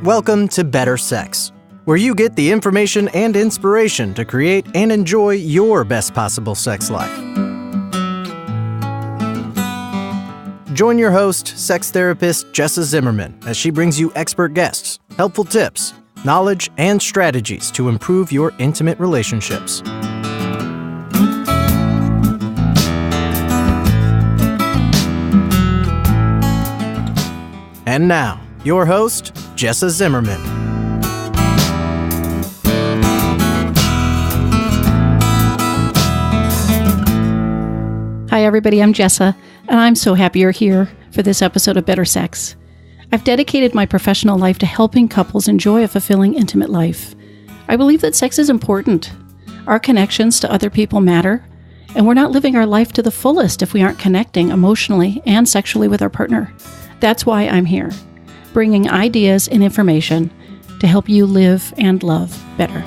Welcome to Better Sex, where you get the information and inspiration to create and enjoy your best possible sex life. Join your host, sex therapist Jessa Zimmerman, as she brings you expert guests, helpful tips, knowledge, and strategies to improve your intimate relationships. And now, your host, Jessa Zimmerman. Hi, everybody. I'm Jessa, and I'm so happy you're here for this episode of Better Sex. I've dedicated my professional life to helping couples enjoy a fulfilling, intimate life. I believe that sex is important. Our connections to other people matter, and we're not living our life to the fullest if we aren't connecting emotionally and sexually with our partner. That's why I'm here, bringing ideas and information to help you live and love better.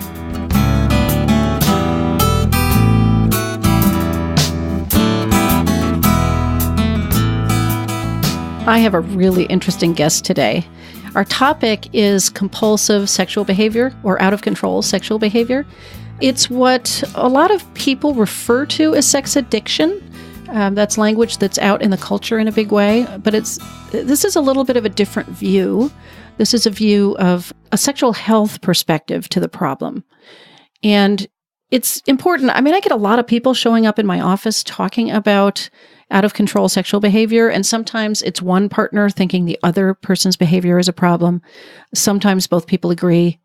I have a really interesting guest today. Our topic is compulsive sexual behavior or out of control sexual behavior. It's what a lot of people refer to as sex addiction. That's language that's out in the culture in a big way, but this is a little bit of a different view. This is a view of a sexual health perspective to the problem. And it's important. I mean, I get a lot of people showing up in my office talking about out of control sexual behavior, and sometimes it's one partner thinking the other person's behavior is a problem. Sometimes both people agree.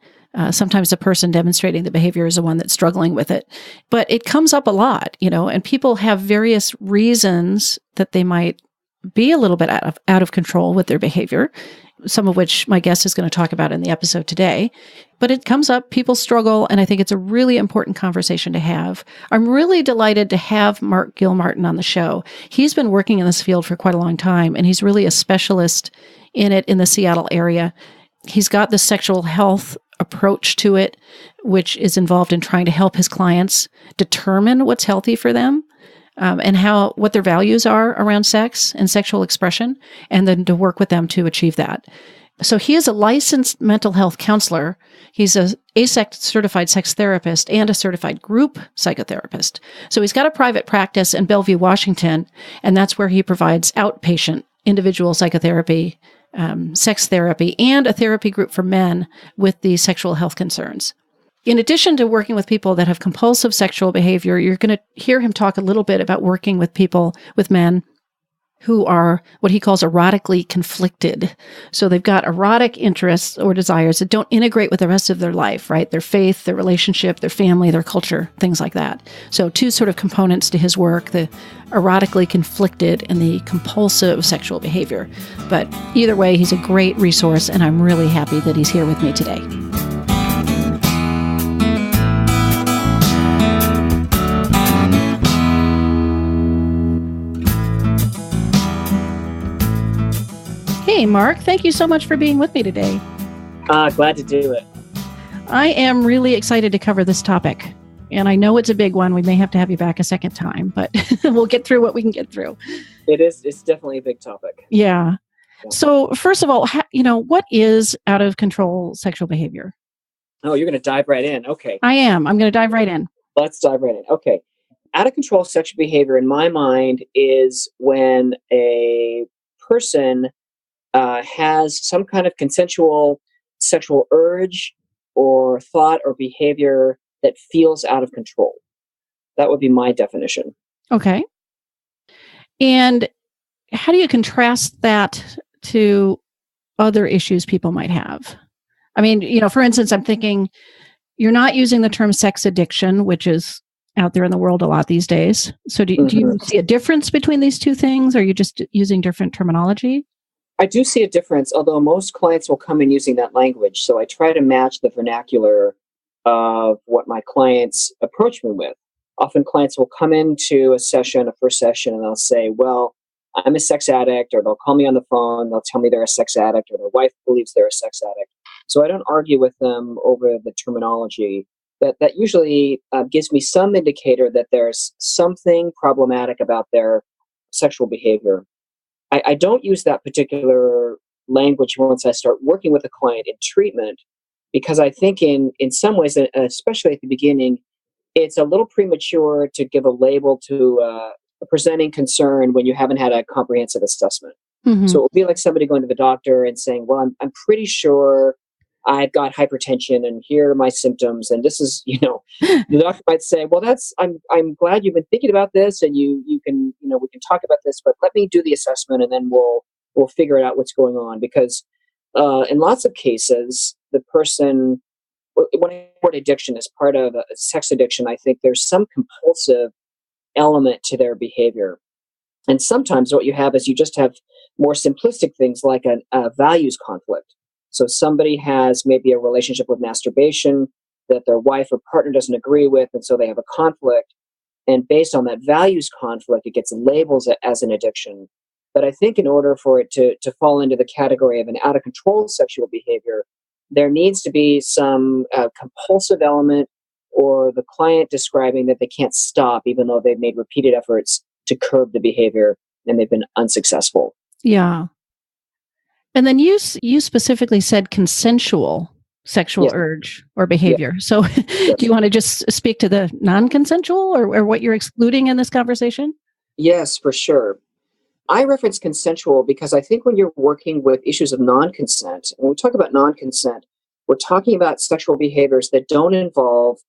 Sometimes the person demonstrating the behavior is the one that's struggling with it. But it comes up a lot, and people have various reasons that they might be a little bit out of control with their behavior, some of which my guest is going to talk about in the episode today. But it comes up, people struggle, and I think it's a really important conversation to have. I'm really delighted to have Marc Gilmartin on the show. He's been working in this field for quite a long time, and he's really a specialist in it in the Seattle area. He's got the sexual health approach to it, which is involved in trying to help his clients determine what's healthy for them, and what their values are around sex and sexual expression, and then to work with them to achieve that. So he is a licensed mental health counselor. He's a AASECT certified sex therapist and a certified group psychotherapist. So he's got a private practice in Bellevue, Washington, and that's where he provides outpatient individual psychotherapy, sex therapy, and a therapy group for men with these sexual health concerns. In addition to working with people that have compulsive sexual behavior, you're going to hear him talk a little bit about working with men who are what he calls erotically conflicted. So they've got erotic interests or desires that don't integrate with the rest of their life, right? Their faith, their relationship, their family, their culture, things like that. So two sort of components to his work, the erotically conflicted and the compulsive sexual behavior. But either way, he's a great resource, and I'm really happy that he's here with me today. Hey, Marc, thank you so much for being with me today. Glad to do it. I am really excited to cover this topic, and I know it's a big one. We may have to have you back a second time, but we'll get through what we can get through. It's definitely a big topic. Yeah. So first of all, what is out of control sexual behavior? Oh, you're going to dive right in. Okay. I am. I'm going to dive right in. Let's dive right in. Okay. Out of control sexual behavior, in my mind, is when a person has some kind of consensual sexual urge or thought or behavior that feels out of control. That would be my definition. Okay. And how do you contrast that to other issues people might have? I mean, for instance, I'm thinking you're not using the term sex addiction, which is out there in the world a lot these days. So do you see a difference between these two things? Or are you just using different terminology? I do see a difference, although most clients will come in using that language. So I try to match the vernacular of what my clients approach me with. Often clients will come into a first session, and they'll say, well, I'm a sex addict, or they'll call me on the phone, they'll tell me they're a sex addict, or their wife believes they're a sex addict. So I don't argue with them over the terminology. That usually gives me some indicator that there's something problematic about their sexual behavior. I don't use that particular language once I start working with a client in treatment, because I think in some ways, especially at the beginning, it's a little premature to give a label to a presenting concern when you haven't had a comprehensive assessment. Hmm. So it would be like somebody going to the doctor and saying, well, I'm pretty sure I've got hypertension and here are my symptoms. And this is, the doctor might say, well, I'm glad you've been thinking about this and you can, we can talk about this, but let me do the assessment and then we'll figure it out what's going on. Because in lots of cases, the person, when I word addiction is part of a sex addiction, I think there's some compulsive element to their behavior. And sometimes what you have is you just have more simplistic things like a values conflict. So somebody has maybe a relationship with masturbation that their wife or partner doesn't agree with, and so they have a conflict. And based on that values conflict, it gets labeled as an addiction. But I think in order for it to fall into the category of an out-of-control sexual behavior, there needs to be some compulsive element or the client describing that they can't stop even though they've made repeated efforts to curb the behavior and they've been unsuccessful. Yeah. And then you specifically said consensual sexual Yes. urge or behavior. Yes. So Yes. do you want to just speak to the non-consensual or what you're excluding in this conversation? Yes, for sure. I reference consensual because I think when you're working with issues of non-consent, when we talk about non-consent, we're talking about sexual behaviors that don't involve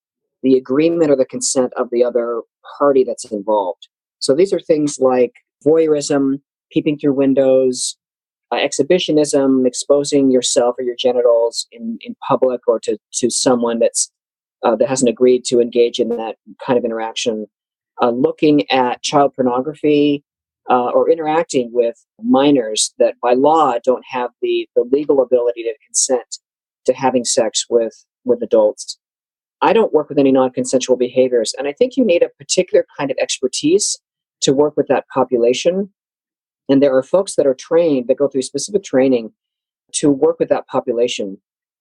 the agreement or the consent of the other party that's involved. So these are things like voyeurism, peeping through windows, exhibitionism, exposing yourself or your genitals in public or to someone that hasn't agreed to engage in that kind of interaction, looking at child pornography, or interacting with minors that by law don't have the legal ability to consent to having sex with adults. I don't work with any non-consensual behaviors, and I think you need a particular kind of expertise to work with that population. And there are folks that are trained, that go through specific training to work with that population.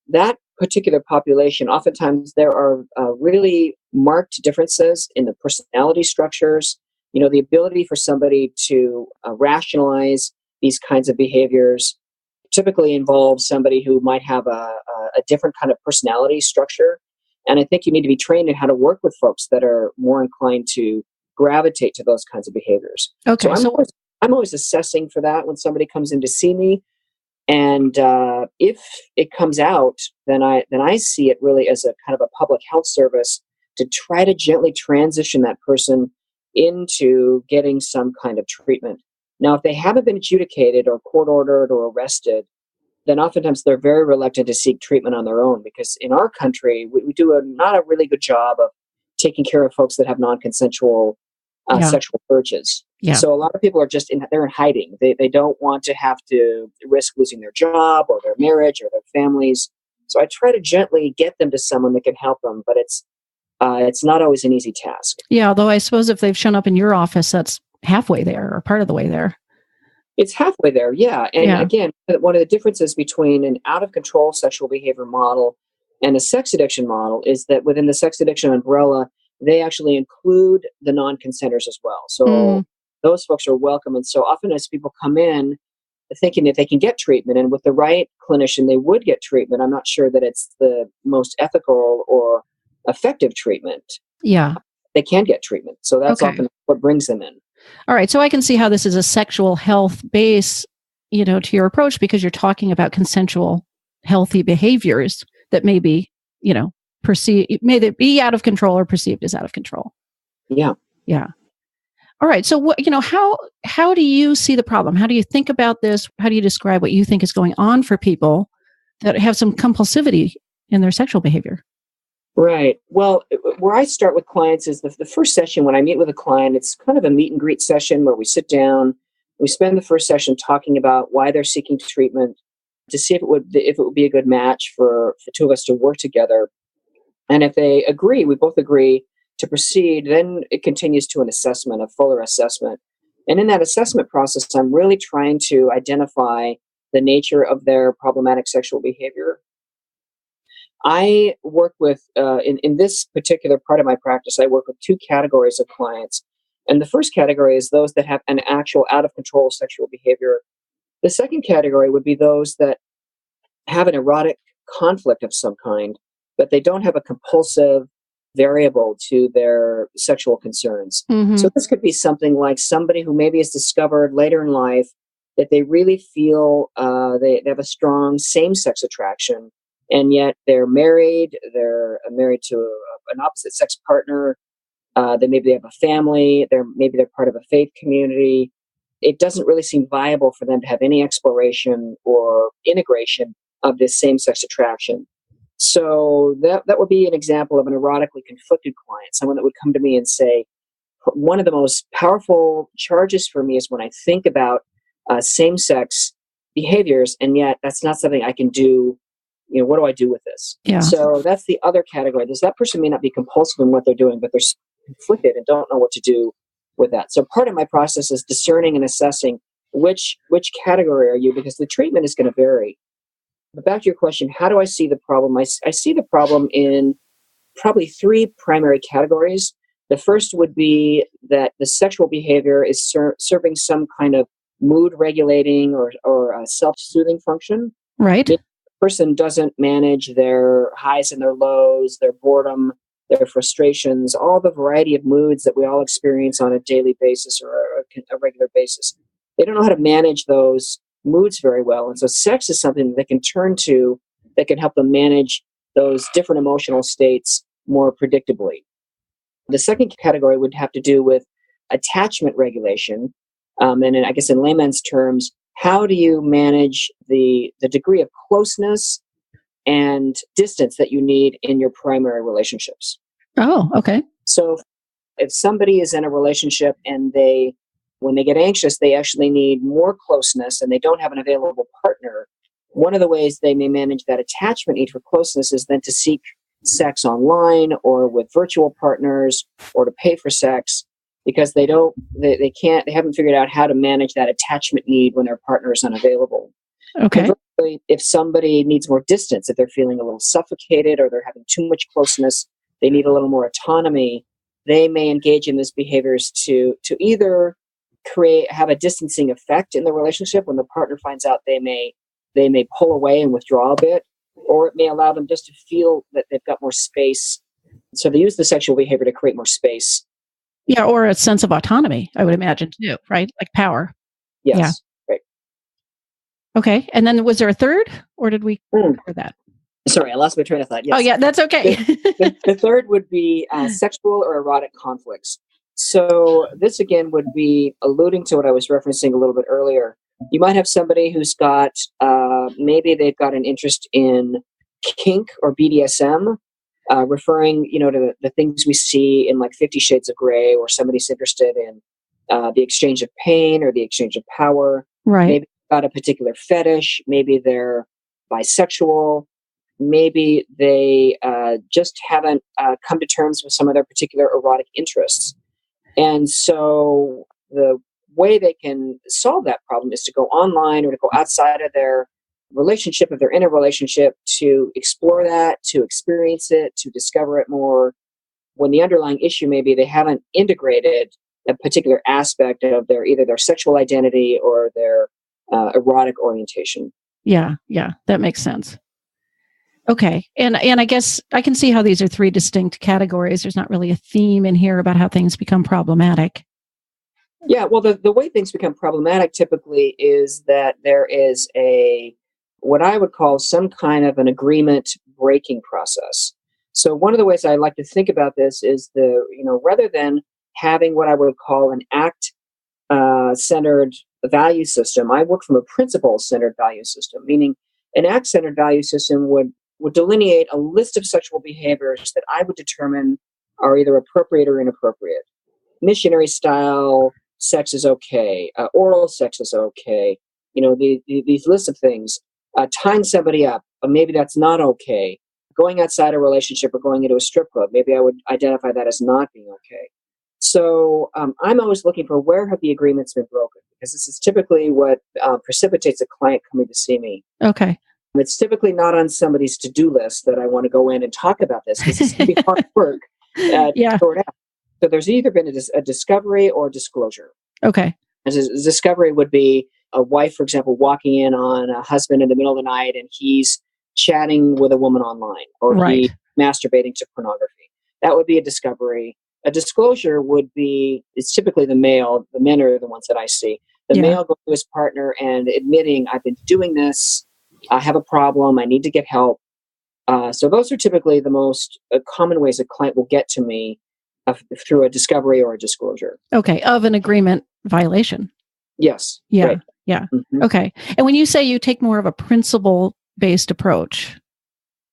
That particular population, oftentimes there are really marked differences in the personality structures. The ability for somebody to rationalize these kinds of behaviors typically involves somebody who might have a different kind of personality structure. And I think you need to be trained in how to work with folks that are more inclined to gravitate to those kinds of behaviors. Okay. So I'm always assessing for that when somebody comes in to see me. And if it comes out, then I see it really as a kind of a public health service to try to gently transition that person into getting some kind of treatment. Now, if they haven't been adjudicated or court ordered or arrested, then oftentimes they're very reluctant to seek treatment on their own because in our country, we do not a really good job of taking care of folks that have non-consensual Yeah. sexual urges. Yeah. So a lot of people are they're in hiding. They don't want to have to risk losing their job or their marriage or their families. So I try to gently get them to someone that can help them, but it's not always an easy task. Yeah. Although I suppose if they've shown up in your office, that's halfway there or part of the way there. It's halfway there, yeah. And Yeah. again, one of the differences between an out-of-control sexual behavior model and a sex addiction model is that within the sex addiction umbrella, they actually include the non-consenters as well. So those folks are welcome. And so often as people come in thinking that they can get treatment, and with the right clinician, they would get treatment, I'm not sure that it's the most ethical or effective treatment. Yeah. They can get treatment. So that's Okay. often what brings them in. All right. So I can see how this is a sexual health base, to your approach because you're talking about consensual, healthy behaviors that may be, perceived, may they be out of control or perceived as out of control. Yeah. Yeah. All right. So what, how do you see the problem? How do you think about this? How do you describe what you think is going on for people that have some compulsivity in their sexual behavior? Right. Well, where I start with clients is the first session when I meet with a client, it's kind of a meet and greet session where we sit down, we spend the first session talking about why they're seeking treatment to see if it would be a good match for the two of us to work together. And if they agree, we both agree to proceed, then it continues to an assessment, a fuller assessment. And in that assessment process, I'm really trying to identify the nature of their problematic sexual behavior. I work with, in this particular part of my practice, I work with two categories of clients. And the first category is those that have an actual out of control sexual behavior The second category would be those that have an erotic conflict of some kind, but they don't have a compulsive variable to their sexual concerns. Mm-hmm. So this could be something like somebody who maybe has discovered later in life that they really feel they have a strong same-sex attraction, and yet they're married to an opposite-sex partner. Maybe they have a family. Maybe they're part of a faith community. It doesn't really seem viable for them to have any exploration or integration of this same-sex attraction. So that would be an example of an erotically conflicted client, someone that would come to me and say, one of the most powerful charges for me is when I think about same-sex behaviors, and yet that's not something I can do. What do I do with this? Yeah. So that's the other category. That person may not be compulsive in what they're doing, but they're conflicted and don't know what to do with that. So part of my process is discerning and assessing which category are you, because the treatment is going to vary. But back to your question, how do I see the problem? I see the problem in probably three primary categories. The first would be that the sexual behavior is serving some kind of mood regulating or self-soothing function. Right. If the person doesn't manage their highs and their lows, their boredom, their frustrations, all the variety of moods that we all experience on a daily basis or a regular basis. They don't know how to manage those moods very well. And so sex is something that they can turn to that can help them manage those different emotional states more predictably. The second category would have to do with attachment regulation. And I guess in layman's terms, how do you manage the degree of closeness and distance that you need in your primary relationships? Oh, okay. So if somebody is in a relationship and when they get anxious, they actually need more closeness and they don't have an available partner, one of the ways they may manage that attachment need for closeness is then to seek sex online or with virtual partners or to pay for sex, because they haven't figured out how to manage that attachment need when their partner is unavailable. Okay. Conversely, if somebody needs more distance, if they're feeling a little suffocated or they're having too much closeness, they need a little more autonomy, they may engage in these behaviors to either have a distancing effect in the relationship. When the partner finds out, they may pull away and withdraw a bit, or it may allow them just to feel that they've got more space. So they use the sexual behavior to create more space. Yeah, or a sense of autonomy, I would imagine too, right? Like power. Yes. Yeah. Right. Okay. And then was there a third, or did we cover that? Sorry, I lost my train of thought. Yes. Oh, yeah, that's okay. The third would be sexual or erotic conflicts. So this, again, would be alluding to what I was referencing a little bit earlier. You might have somebody who's got, maybe they've got an interest in kink or BDSM, referring, to the things we see in like 50 Shades of Grey, or somebody's interested in the exchange of pain or the exchange of power. Right. Maybe they've got a particular fetish. Maybe they're bisexual. Maybe they just haven't come to terms with some of their particular erotic interests. And so the way they can solve that problem is to go online or to go outside of their relationship, if they're in a relationship, to explore that, to experience it, to discover it more, when the underlying issue may be they haven't integrated a particular aspect of either their sexual identity or their erotic orientation. Yeah, that makes sense. Okay. And I guess I can see how these are three distinct categories. There's not really a theme in here about how things become problematic. Yeah, well, the way things become problematic typically is that there is what I would call some kind of an agreement breaking process. So one of the ways I like to think about this is rather than having what I would call an act-centered value system, I work from a principle-centered value system, meaning an act-centered value system would delineate a list of sexual behaviors that I would determine are either appropriate or inappropriate. Missionary style sex is okay. Oral sex is okay. These lists of things. Tying somebody up, maybe that's not okay. Going outside a relationship or going into a strip club, maybe I would identify that as not being okay. So I'm always looking for where have the agreements been broken, because this is typically what precipitates a client coming to see me. Okay. It's typically not on somebody's to-do list that I want to go in and talk about this, because it's going to be hard work to sort out. So there's either been a discovery or disclosure. Okay. As a discovery would be, a wife, for example, walking in on a husband in the middle of the night and he's chatting with a woman online, or Right. he masturbating to pornography. That would be a discovery. A disclosure would be, it's typically the male, the men are the ones that I see. The Yeah. male going to his partner and admitting, I've been doing this, I have a problem, I need to get help. So those are typically the most common ways a client will get to me through a discovery or a disclosure. Okay. Of an agreement violation. Yes. Yeah. Right. Yeah. Mm-hmm. Okay. And when you say you take more of a principle-based approach,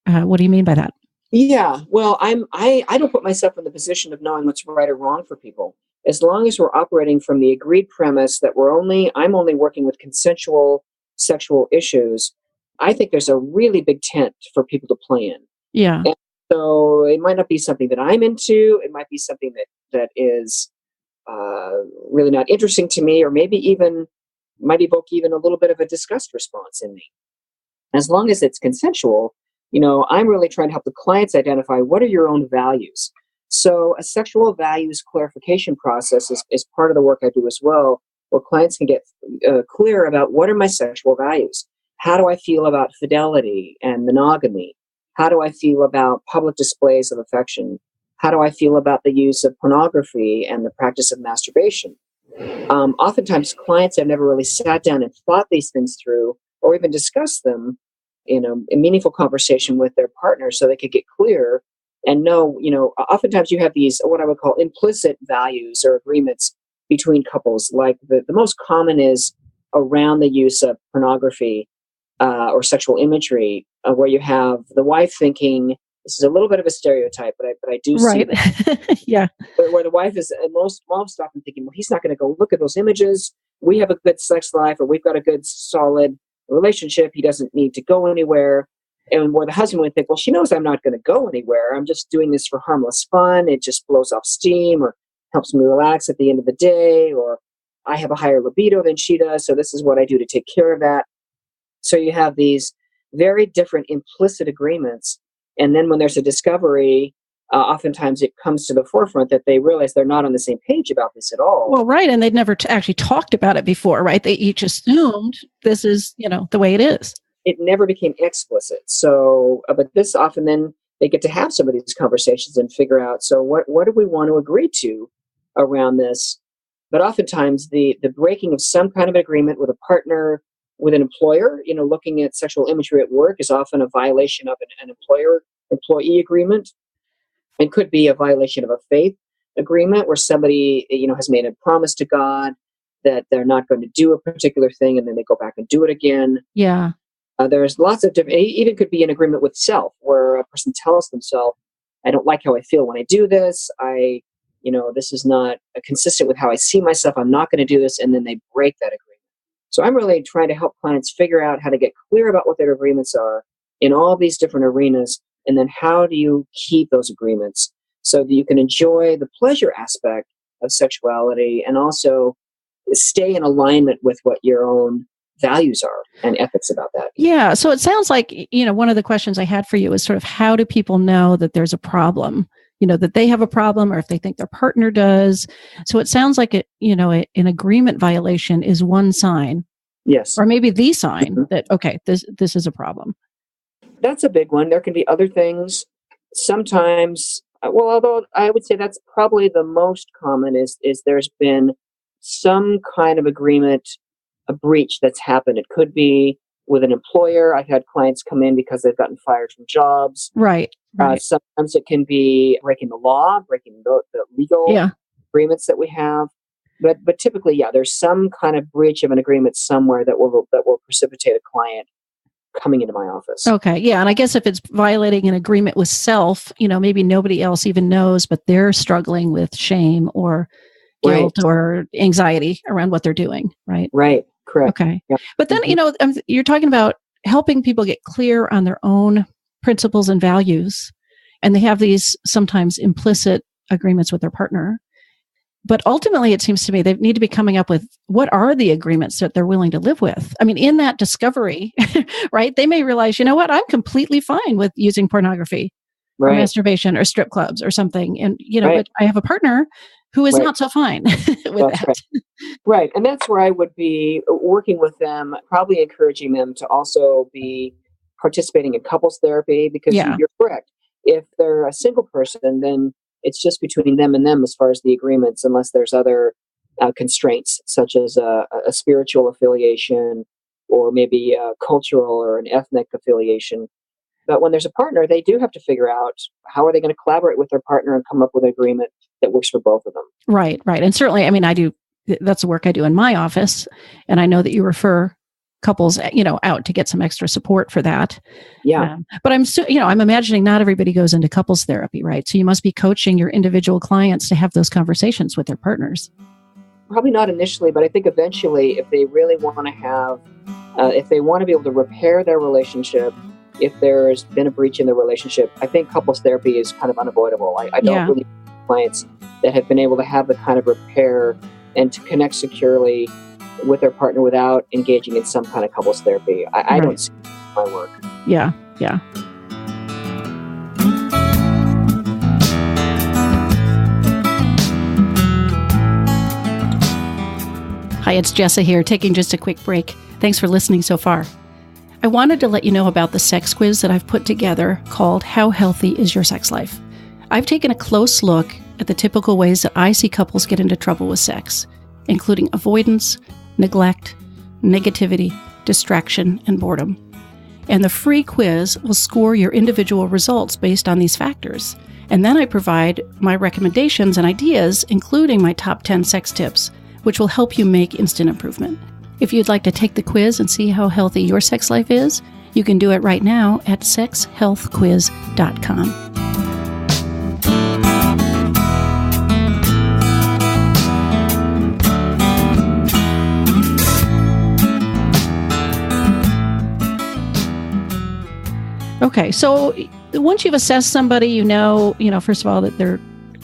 what do you mean by that? Yeah. Well, I don't put myself in the position of knowing what's right or wrong for people. As long as we're operating from the agreed premise that I'm only working with consensual sexual issues, I think there's a really big tent for people to play in. Yeah. And so it might not be something that I'm into. It might be something that is really not interesting to me, or maybe even might evoke even a little bit of a disgust response in me. As long as it's consensual, I'm really trying to help the clients identify what are your own values. So a sexual values clarification process is part of the work I do as well, where clients can get clear about what are my sexual values. How do I feel about fidelity and monogamy? How do I feel about public displays of affection? How do I feel about the use of pornography and the practice of masturbation? Oftentimes, clients have never really sat down and thought these things through or even discussed them in a meaningful conversation with their partner so they could get clear and know, oftentimes you have these, what I would call implicit values or agreements between couples. Like the most common is around the use of pornography or sexual imagery, where you have the wife thinking, this is a little bit of a stereotype, but I do see Right. Yeah. where the wife is most often thinking, well, he's not going to go look at those images. We have a good sex life, or we've got a good solid relationship. He doesn't need to go anywhere. And where the husband would think, well, she knows I'm not going to go anywhere. I'm just doing this for harmless fun. It just blows off steam or helps me relax at the end of the day, or I have a higher libido than she does, so this is what I do to take care of that. So you have these very different implicit agreements. And then when there's a discovery, oftentimes it comes to the forefront that they realize they're not on the same page about this at all. Well, right. And they'd never actually talked about it before, right? They each assumed this is, the way it is. It never became explicit. So, but this often then they get to have some of these conversations and figure out, so what do we want to agree to around this? But oftentimes the breaking of some kind of agreement with a partner, with an employer, looking at sexual imagery at work is often a violation of an employer-employee agreement. It could be a violation of a faith agreement where somebody, has made a promise to God that they're not going to do a particular thing, and then they go back and do it again. Yeah. There's lots of different, it even could be an agreement with self, where a person tells themselves, I don't like how I feel when I do this. This is not consistent with how I see myself. I'm not going to do this. And then they break that agreement. So I'm really trying to help clients figure out how to get clear about what their agreements are in all these different arenas. And then how do you keep those agreements so that you can enjoy the pleasure aspect of sexuality and also stay in alignment with what your own values are and ethics about that. Yeah. So it sounds like, one of the questions I had for you is sort of, how do people know that there's a problem, that they have a problem, or if they think their partner does? So it sounds like an agreement violation is one sign. Yes. Or maybe the sign that, okay, this is a problem. That's a big one. There can be other things. Sometimes, although I would say that's probably the most common is there's been some kind of agreement, a breach that's happened. It could be with an employer. I've had clients come in because they've gotten fired from jobs. Right. Sometimes it can be breaking the law, breaking the legal agreements that we have. But typically, there's some kind of breach of an agreement somewhere that will precipitate a client coming into my office. Okay. Yeah. And I guess if it's violating an agreement with self, maybe nobody else even knows, but they're struggling with shame or guilt or anxiety around what they're doing. Right. Right. Correct. Okay. Yeah. But then, you're talking about helping people get clear on their own principles and values. And they have these sometimes implicit agreements with their partner. But ultimately, it seems to me they need to be coming up with what are the agreements that they're willing to live with. I mean, in that discovery, right, they may realize, what, I'm completely fine with using pornography or masturbation or strip clubs or something. And, but I have a partner who is Right. not so fine with That's that. right. Right. And that's where I would be working with them, probably encouraging them to also be participating in couples therapy, because Yeah. you're correct. If they're a single person, then it's just between them and them as far as the agreements, unless there's other constraints, such as a spiritual affiliation or maybe a cultural or an ethnic affiliation. But when there's a partner, they do have to figure out how are they going to collaborate with their partner and come up with an agreement that works for both of them. Right, right. And certainly, I mean, that's the work I do in my office. And I know that you refer couples, out to get some extra support for that. Yeah. But I'm imagining not everybody goes into couples therapy, right? So you must be coaching your individual clients to have those conversations with their partners. Probably not initially, but I think eventually, if they really want to have, if they want to be able to repair their relationship, if there's been a breach in the relationship, I think couples therapy is kind of unavoidable. I don't really have clients that have been able to have the kind of repair and to connect securely with their partner without engaging in some kind of couples therapy. I don't see my work. Yeah, yeah. Hi, it's Jessa here, taking just a quick break. Thanks for listening so far. I wanted to let you know about the sex quiz that I've put together called How Healthy Is Your Sex Life? I've taken a close look at the typical ways that I see couples get into trouble with sex, including avoidance, neglect, negativity, distraction, and boredom. And the free quiz will score your individual results based on these factors. And then I provide my recommendations and ideas, including my top 10 sex tips, which will help you make instant improvement. If you'd like to take the quiz and see how healthy your sex life is, you can do it right now at sexhealthquiz.com. Okay, so once you've assessed somebody, first of all, that their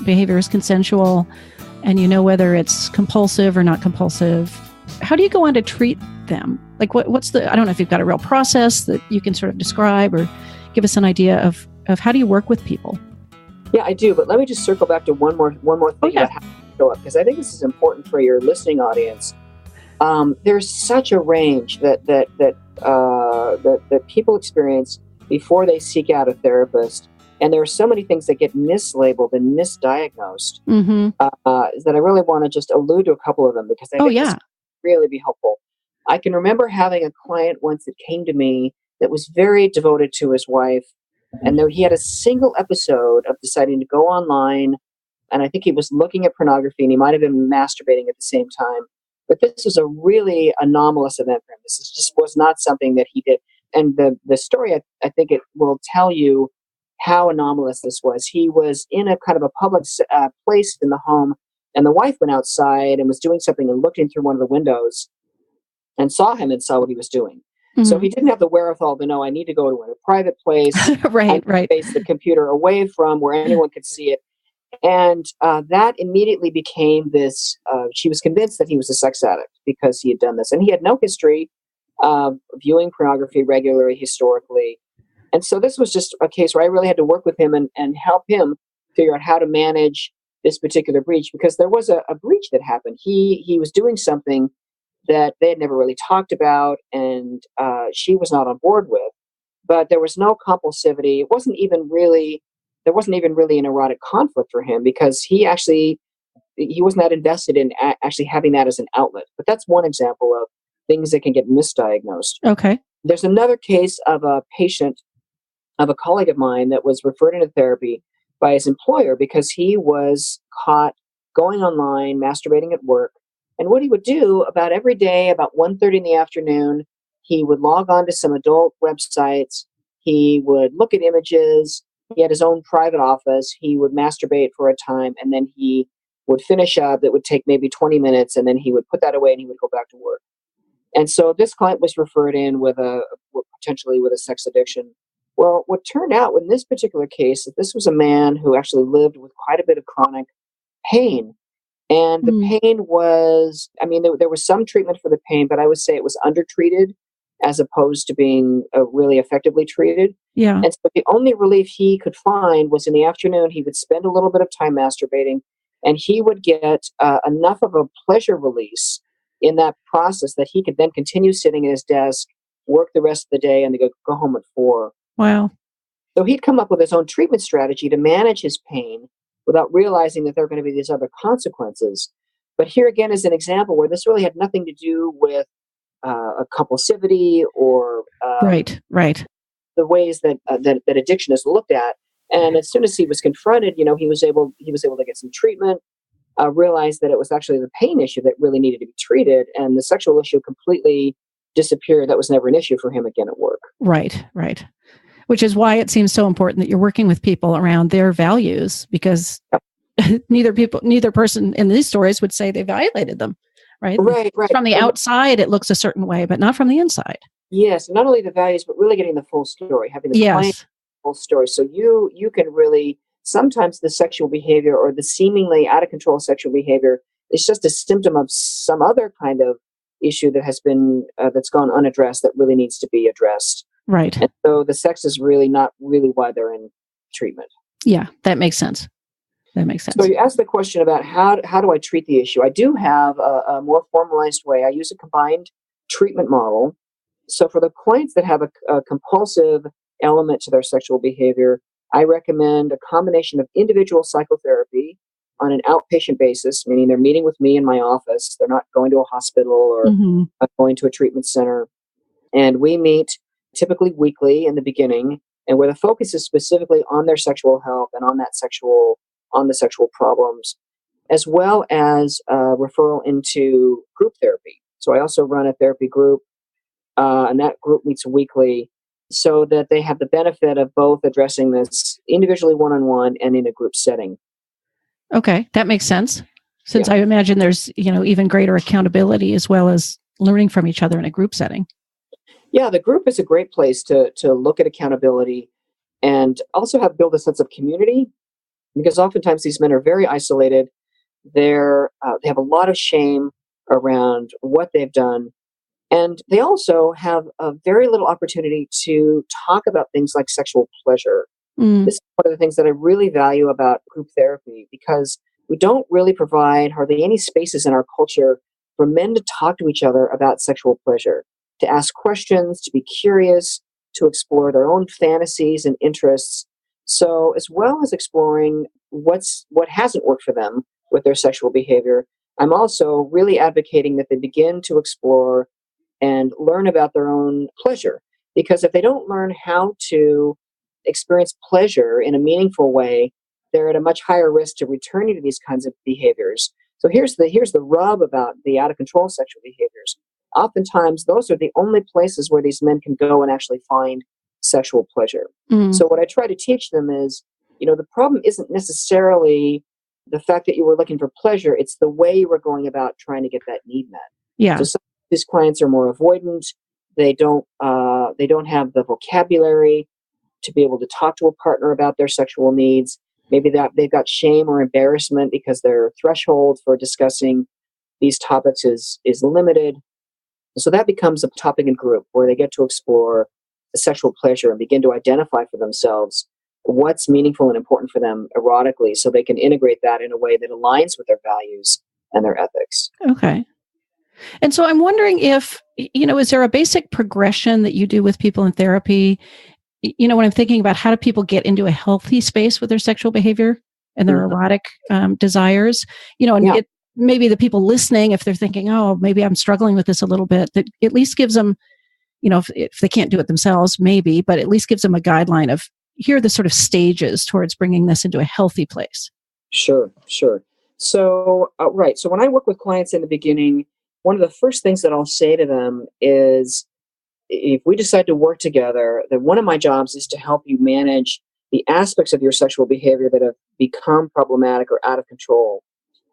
behavior is consensual, and you know whether it's compulsive or not compulsive, how do you go on to treat them? Like what's I don't know if you've got a real process that you can sort of describe or give us an idea of how do you work with people? Yeah, I do. But let me just circle back to one more thing about how to show up, because I think this is important for your listening audience. There's such a range that people experience before they seek out a therapist. And there are so many things that get mislabeled and misdiagnosed that I really want to just allude to a couple of them, because I think this would really be helpful. I can remember having a client once that came to me that was very devoted to his wife. And he had a single episode of deciding to go online. And I think he was looking at pornography, and he might have been masturbating at the same time. But this was a really anomalous event for him. Just was not something that he did. And the story, I think it will tell you how anomalous this was. He was in a kind of a public place in the home, and the wife went outside and was doing something and looked in through one of the windows and saw him and saw what he was doing. Mm-hmm. So he didn't have the wherewithal to know, I need to go to a private place, right. Face the computer away from where anyone could see it. And that immediately became this, she was convinced that he was a sex addict because he had done this. And he had no history of viewing pornography regularly, historically. And so this was just a case where I really had to work with him and help him figure out how to manage this particular breach, because there was a breach that happened. He was doing something that they had never really talked about, and she was not on board with. But there was no compulsivity. There wasn't even really an erotic conflict for him, because he was not invested in actually having that as an outlet. But that's one example of things that can get misdiagnosed. Okay. There's another case of a patient of a colleague of mine that was referred into therapy by his employer because he was caught going online, masturbating at work. And what he would do about every day, about 1:30 in the afternoon, he would log on to some adult websites. He would look at images. He had his own private office. He would masturbate for a time, and then he would finish up. It would take maybe 20 minutes, and then he would put that away and he would go back to work. And so this client was referred in potentially with a sex addiction. Well, what turned out in this particular case, that this was a man who actually lived with quite a bit of chronic pain. And the pain was, there was some treatment for the pain, but I would say it was undertreated as opposed to being really effectively treated. Yeah. And so the only relief he could find was in the afternoon. He would spend a little bit of time masturbating, And he would get enough of a pleasure release in that process that he could then continue sitting at his desk, work the rest of the day, and then go home at 4. Wow. So he'd come up with his own treatment strategy to manage his pain without realizing that there are going to be these other consequences. But here again is an example where this really had nothing to do with a compulsivity or Right. the ways that addiction is looked at. And as soon as he was confronted, he was able to get some treatment, realized that it was actually the pain issue that really needed to be treated, and the sexual issue completely disappeared. That was never an issue for him again at work. Right. Which is why it seems so important that you're working with people around their values, because neither person in these stories would say they violated them, right? Right. From the outside, it looks a certain way, but not from the inside. Yes, not only the values, but really getting the full story, having the client full story. So you can really, sometimes the sexual behavior or the seemingly out of control sexual behavior is just a symptom of some other kind of issue that has been that's gone unaddressed that really needs to be addressed. Right. And so the sex is really not really why they're in treatment. Yeah, that makes sense. So you asked the question about how do I treat the issue? I do have a more formalized way. I use a combined treatment model. So for the clients that have a compulsive element to their sexual behavior, I recommend a combination of individual psychotherapy on an outpatient basis, meaning they're meeting with me in my office. They're not going to a hospital or going to a treatment center. And we meet typically weekly in the beginning, and where the focus is specifically on their sexual health and on the sexual problems, as well as referral into group therapy. So I also run a therapy group, and that group meets weekly so that they have the benefit of both addressing this individually one-on-one and in a group setting. Okay, that makes sense. Since I imagine there's, even greater accountability as well as learning from each other in a group setting. Yeah, the group is a great place to look at accountability and also build a sense of community, because oftentimes these men are very isolated. They have a lot of shame around what they've done, and they also have a very little opportunity to talk about things like sexual pleasure. This is one of the things that I really value about group therapy, because we don't really provide hardly any spaces in our culture for men to talk to each other about sexual pleasure, to ask questions, to be curious, to explore their own fantasies and interests. So as well as exploring what hasn't worked for them with their sexual behavior, I'm also really advocating that they begin to explore and learn about their own pleasure. Because if they don't learn how to experience pleasure in a meaningful way, they're at a much higher risk to returning to these kinds of behaviors. So here's the rub about the out of control sexual behaviors. Oftentimes, those are the only places where these men can go and actually find sexual pleasure. So what I try to teach them is, the problem isn't necessarily the fact that you were looking for pleasure. It's the way you were going about trying to get that need met. Yeah. So some of these clients are more avoidant. They don't have the vocabulary to be able to talk to a partner about their sexual needs. Maybe that they've got shame or embarrassment because their threshold for discussing these topics is limited. So that becomes a topic in group where they get to explore the sexual pleasure and begin to identify for themselves what's meaningful and important for them erotically, so they can integrate that in a way that aligns with their values and their ethics. Okay. And so I'm wondering if, is there a basic progression that you do with people in therapy? When I'm thinking about how do people get into a healthy space with their sexual behavior and their erotic desires, maybe the people listening, if they're thinking, oh, maybe I'm struggling with this a little bit, that at least gives them, if they can't do it themselves, maybe, but at least gives them a guideline of here are the sort of stages towards bringing this into a healthy place. Sure. So, right. So when I work with clients in the beginning, one of the first things that I'll say to them is, if we decide to work together, then one of my jobs is to help you manage the aspects of your sexual behavior that have become problematic or out of control.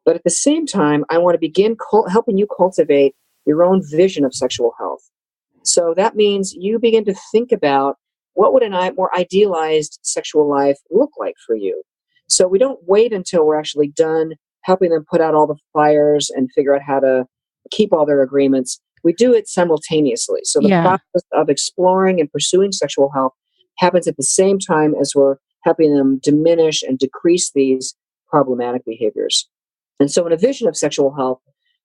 But at the same time, I want to begin helping you cultivate your own vision of sexual health. So that means you begin to think about what would a more idealized sexual life look like for you. So we don't wait until we're actually done helping them put out all the fires and figure out how to keep all their agreements. We do it simultaneously. So the process of exploring and pursuing sexual health happens at the same time as we're helping them diminish and decrease these problematic behaviors. And so in a vision of sexual health,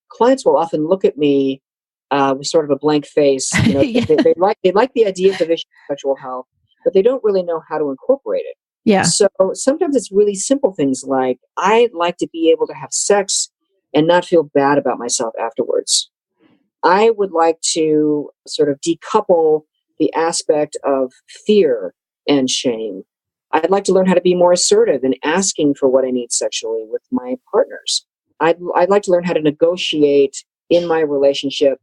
clients will often look at me with sort of a blank face. Yeah. They like the idea of the vision of sexual health, but they don't really know how to incorporate it. Yeah. So sometimes it's really simple things like, I'd like to be able to have sex and not feel bad about myself afterwards. I would like to sort of decouple the aspect of fear and shame. I'd like to learn how to be more assertive in asking for what I need sexually with my partners. I'd like to learn how to negotiate in my relationship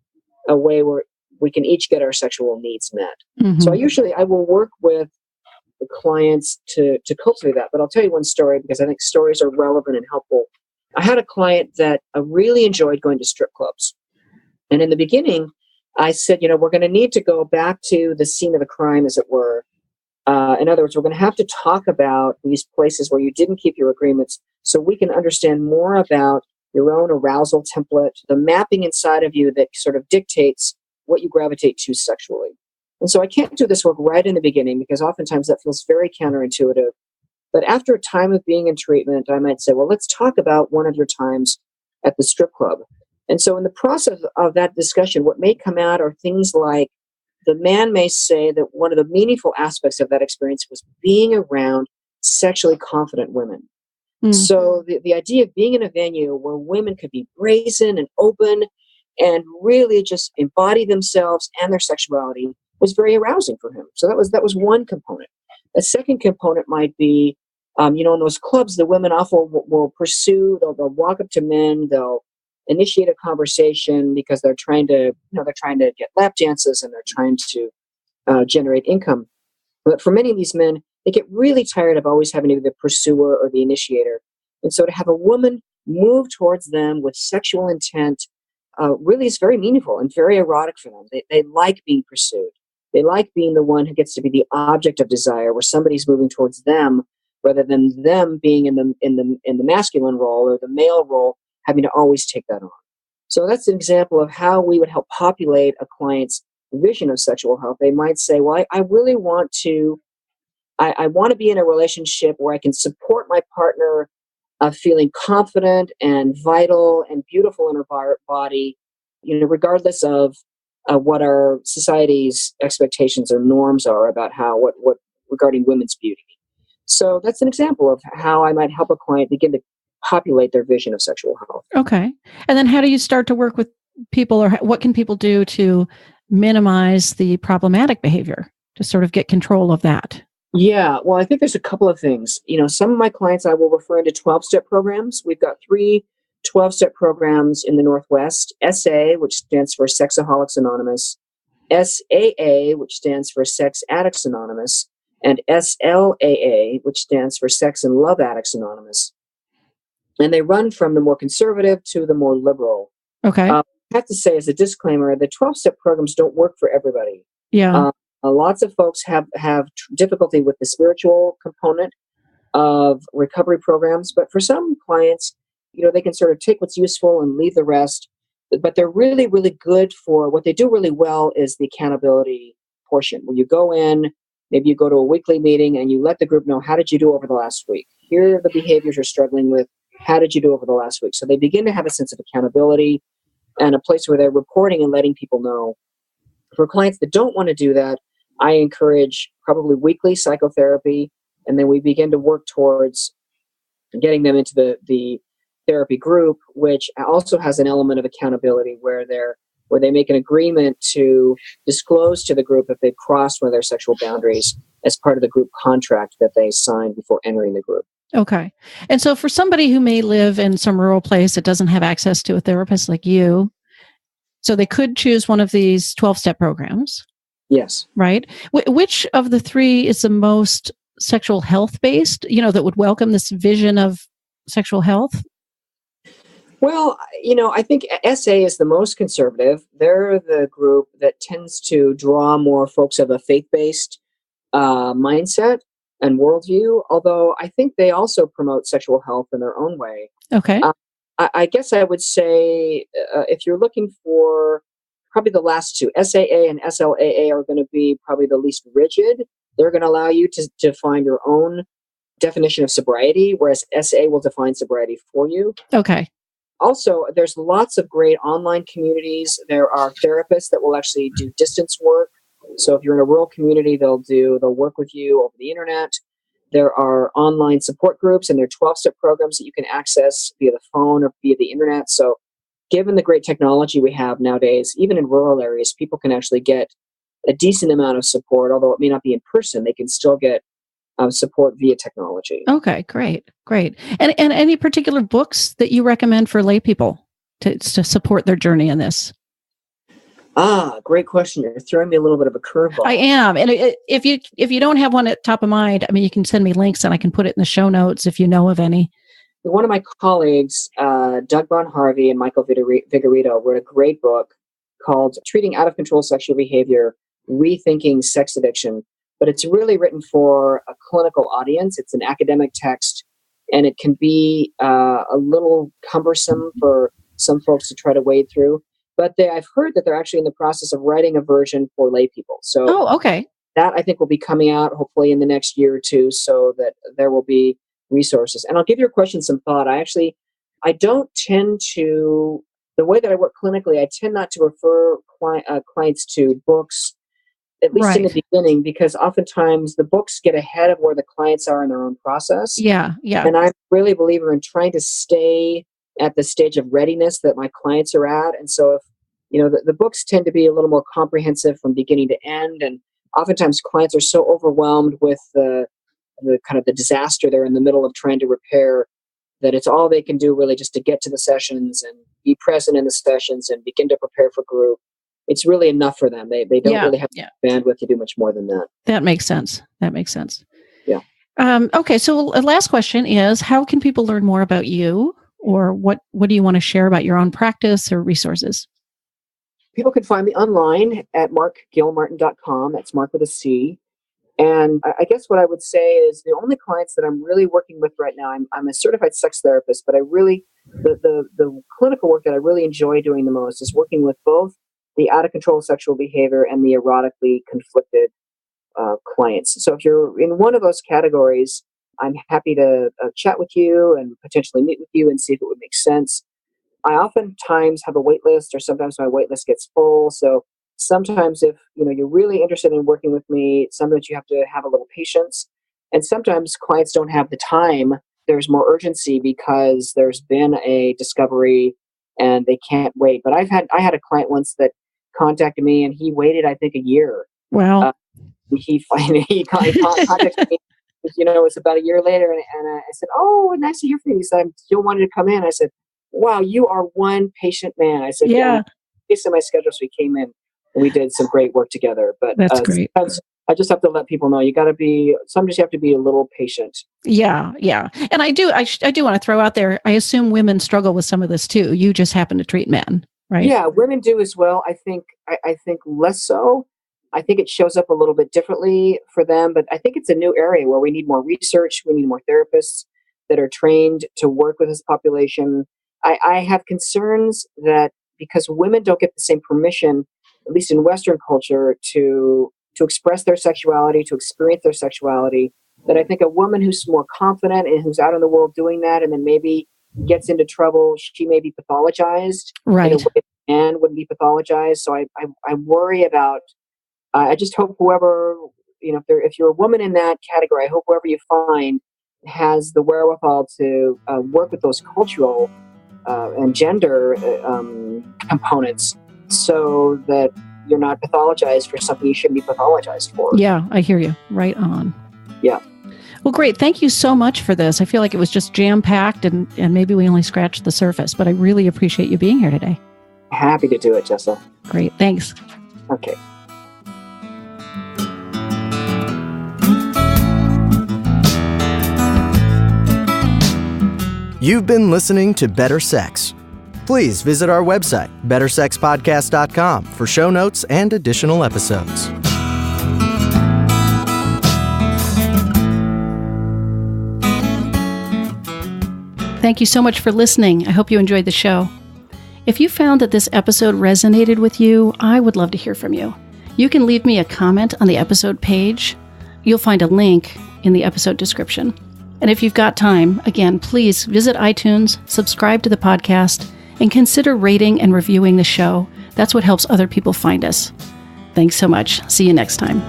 a way where we can each get our sexual needs met. Mm-hmm. So I will work with the clients to cultivate that. But I'll tell you one story because I think stories are relevant and helpful. I had a client that really enjoyed going to strip clubs. And in the beginning, I said, we're going to need to go back to the scene of the crime, as it were. In other words, we're going to have to talk about these places where you didn't keep your agreements so we can understand more about your own arousal template, the mapping inside of you that sort of dictates what you gravitate to sexually. And so I can't do this work right in the beginning because oftentimes that feels very counterintuitive. But after a time of being in treatment, I might say, well, let's talk about one of your times at the strip club. And so in the process of that discussion, what may come out are things like the man may say that one of the meaningful aspects of that experience was being around sexually confident women. Mm. So the idea of being in a venue where women could be brazen and open and really just embody themselves and their sexuality was very arousing for him. So that was one component. A second component might be, in those clubs, the women often will pursue, they'll walk up to men, they'll initiate a conversation because they're trying to get lap dances and they're trying to generate income. But for many of these men, they get really tired of always having to be the pursuer or the initiator. And so to have a woman move towards them with sexual intent really is very meaningful and very erotic for them. They like being pursued. They like being the one who gets to be the object of desire, where somebody's moving towards them rather than them being in the masculine role or the male role, having to always take that on. So that's an example of how we would help populate a client's vision of sexual health. They might say, well, I really want to, I want to be in a relationship where I can support my partner feeling confident and vital and beautiful in her body, regardless of what our society's expectations or norms are about what regarding women's beauty. So that's an example of how I might help a client begin to populate their vision of sexual health. Okay. And then how do you start to work with people, or what can people do to minimize the problematic behavior, to sort of get control of that? Yeah, well, I think there's a couple of things. Some of my clients I will refer into 12-step programs. We've got 3 12-step programs in the Northwest: SA, which stands for Sexaholics Anonymous, SAA, which stands for Sex Addicts Anonymous, and SLAA, which stands for Sex and Love Addicts Anonymous. And they run from the more conservative to the more liberal. Okay. I have to say, as a disclaimer, the 12-step programs don't work for everybody. Yeah. Lots of folks have difficulty with the spiritual component of recovery programs, but for some clients, they can sort of take what's useful and leave the rest. But they're really, really good for what they do really well is the accountability portion. When you go in, maybe you go to a weekly meeting and you let the group know, how did you do over the last week? Here are the behaviors you're struggling with. How did you do over the last week? So they begin to have a sense of accountability and a place where they're reporting and letting people know. For clients that don't want to do that, I encourage probably weekly psychotherapy, and then we begin to work towards getting them into the therapy group, which also has an element of accountability where they make an agreement to disclose to the group if they've crossed one of their sexual boundaries as part of the group contract that they signed before entering the group. Okay. And so for somebody who may live in some rural place that doesn't have access to a therapist like you, so they could choose one of these 12-step programs. Yes. Right? Which of the 3 is the most sexual health based, that would welcome this vision of sexual health? Well, I think SA is the most conservative. They're the group that tends to draw more folks of a faith-based mindset and worldview, although I think they also promote sexual health in their own way. Okay. I guess I would say if you're looking for probably the last 2, SAA and SLAA are going to be probably the least rigid. They're going to allow you to define your own definition of sobriety, whereas SA will define sobriety for you. Okay. Also, there's lots of great online communities. There are therapists that will actually do distance work. So if you're in a rural community, they'll work with you over the internet. There are online support groups, and there are 12-step programs that you can access via the phone or via the internet. So given the great technology we have nowadays, even in rural areas, people can actually get a decent amount of support, although it may not be in person. They can still get support via technology. Okay, great. And any particular books that you recommend for lay people to support their journey in this? Great question. You're throwing me a little bit of a curveball. I am. And if you don't have one at top of mind, I mean, you can send me links and I can put it in the show notes if you know of any. One of my colleagues, Doug Bon-Harvey and Michael Vigorito, wrote a great book called Treating Out of Control Sexual Behavior, Rethinking Sex Addiction. But it's really written for a clinical audience. It's an academic text, and it can be a little cumbersome for some folks to try to wade through. But I've heard that they're actually in the process of writing a version for lay people. So okay. That I think will be coming out hopefully in the next year or two, so that there will be resources. And I'll give your question some thought. I don't tend to, the way that I work clinically, I tend not to refer clients to books, at least in the beginning, because oftentimes the books get ahead of where the clients are in their own process. Yeah. And I'm really a believer in trying to stay at the stage of readiness that my clients are at. And so if, the books tend to be a little more comprehensive from beginning to end. And oftentimes clients are so overwhelmed with the kind of the disaster they're in the middle of trying to repair that it's all they can do really just to get to the sessions and be present in the sessions and begin to prepare for group. It's really enough for them. They don't really have bandwidth to do much more than that. That makes sense. Yeah. Okay. So the last question is, how can people learn more about you, or what do you want to share about your own practice or resources? People can find me online at marcgilmartin.com. That's Marc with a C. And I guess what I would say is the only clients that I'm really working with right now, I'm a certified sex therapist, but I really, the clinical work that I really enjoy doing the most is working with both the out of control sexual behavior and the erotically conflicted clients. So if you're in one of those categories, I'm happy to chat with you and potentially meet with you and see if it would make sense. I oftentimes have a wait list, or sometimes my wait list gets full. So sometimes if you're really interested in working with me, sometimes you have to have a little patience. And sometimes clients don't have the time. There's more urgency because there's been a discovery and they can't wait. But I had a client once that contacted me and he waited, I think, a year. Wow. He contacted me. It's about a year later, and I said, "Oh, nice to hear from you." He said, "I still wanted to come in." I said, "Wow, you are one patient man." I said, "Yeah." Based on my schedule, so he came in and we did some great work together. But that's great. I just have to let people know sometimes you have to be a little patient. Yeah. And I do want to throw out there, I assume women struggle with some of this too. You just happen to treat men, right? Yeah, women do as well. I think less so. I think it shows up a little bit differently for them, but I think it's a new area where we need more research. We need more therapists that are trained to work with this population. I have concerns that because women don't get the same permission, at least in Western culture, to express their sexuality, to experience their sexuality, that I think a woman who's more confident and who's out in the world doing that and then maybe gets into trouble, she may be pathologized. Right. In a way a man wouldn't be pathologized. So I worry about, I just hope whoever, if you're a woman in that category, I hope whoever you find has the wherewithal to work with those cultural and gender components so that you're not pathologized for something you shouldn't be pathologized for. Yeah, I hear you. Right on. Yeah. Well, great. Thank you so much for this. I feel like it was just jam-packed and maybe we only scratched the surface, but I really appreciate you being here today. Happy to do it, Jessa. Great. Thanks. Okay. You've been listening to Better Sex. Please visit our website, bettersexpodcast.com, for show notes and additional episodes. Thank you so much for listening. I hope you enjoyed the show. If you found that this episode resonated with you, I would love to hear from you. You can leave me a comment on the episode page. You'll find a link in the episode description. And if you've got time, again, please visit iTunes, subscribe to the podcast, and consider rating and reviewing the show. That's what helps other people find us. Thanks so much. See you next time.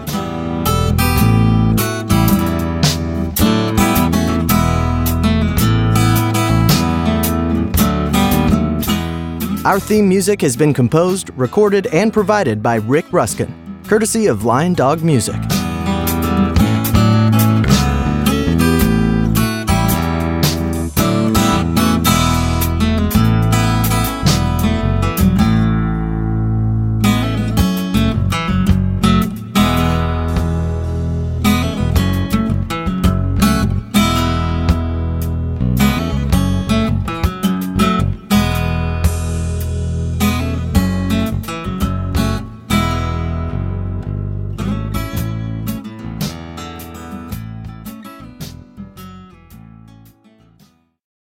Our theme music has been composed, recorded, and provided by Rick Ruskin, courtesy of Lion Dog Music.